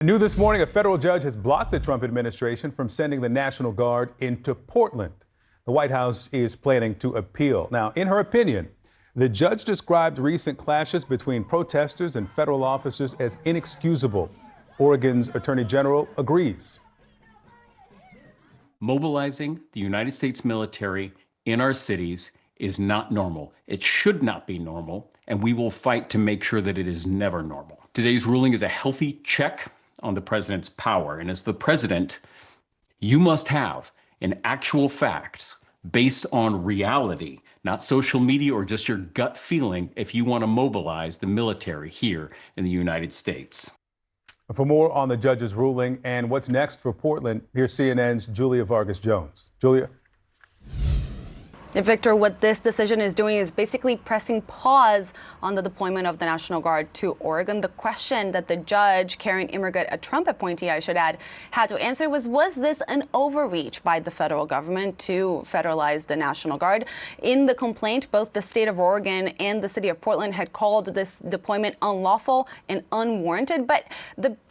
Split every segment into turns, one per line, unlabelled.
New this morning, a federal judge has blocked the Trump administration from sending the National Guard into Portland. The White House is planning to appeal. Now, in her opinion, the judge described recent clashes between protesters and federal officers as inexcusable. Oregon's Attorney General agrees.
Mobilizing the United States military in our cities is not normal. It should not be normal, and we will fight to make sure that it is never normal. Today's ruling is a healthy check on the president's power. And as the president, you must have an actual facts based on reality, not social media or just your gut feeling if you want to mobilize the military here in the United States.
For more on the judge's ruling and what's next for Portland, here's CNN's Julia Vargas Jones. Julia.
Victor, what this decision is doing is basically pressing pause on the deployment of the National Guard to Oregon. The question that the judge, Karen Immergut, a Trump appointee, I should add, had to answer was this an overreach by the federal government to federalize the National Guard? In the complaint, both the state of Oregon and the city of Portland had called this deployment unlawful and unwarranted, but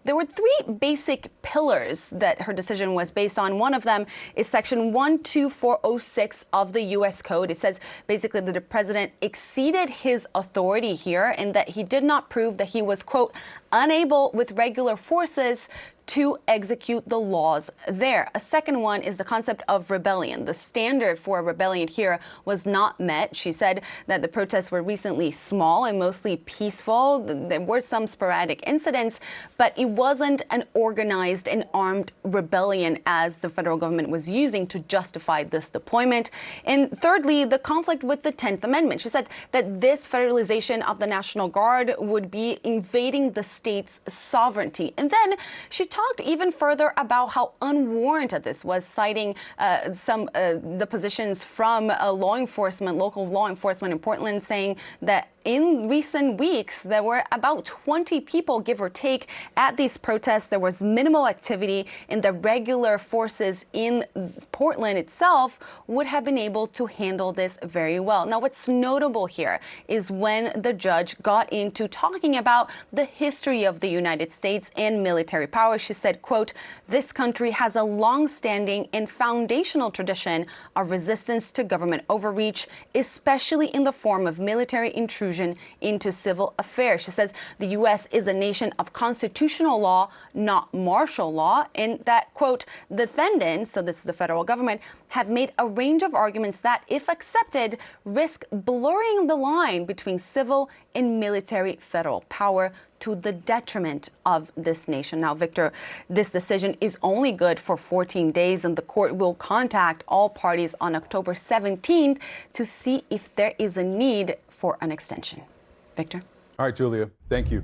there were three basic pillars that her decision was based on. One of them is Section 12406 of the U.S. Code. It says basically that the president exceeded his authority here and that he did not prove that he was, quote, unable with regular forces to execute the laws there. A second one is the concept of rebellion. The standard for a rebellion here was not met. She said that the protests were recently small and mostly peaceful. There were some sporadic incidents, but it wasn't an organized and armed rebellion as the federal government was using to justify this deployment. And thirdly, the conflict with the 10th Amendment. She said that this federalization of the National Guard would be invading the state's sovereignty. And then she talked even further about how unwarranted this was, citing the positions from local law enforcement in Portland, saying that in recent weeks, there were about 20 people, give or take, at these protests. There was minimal activity, and the regular forces in Portland itself would have been able to handle this very well. Now, what's notable here is when the judge got into talking about the history of the United States and military power. She said, quote, "This country has a long-standing and foundational tradition of resistance to government overreach, especially in the form of military intrusion into civil affairs." She says the U.S. is a nation of constitutional law, not martial law, and that, quote, defendants, so this is the federal government, have made a range of arguments that, if accepted, risk blurring the line between civil and military federal power to the detriment of this nation. Now, Victor, this decision is only good for 14 days, and the court will contact all parties on October 17th to see if there is a need for an extension. Victor?
All right, Julia, thank you.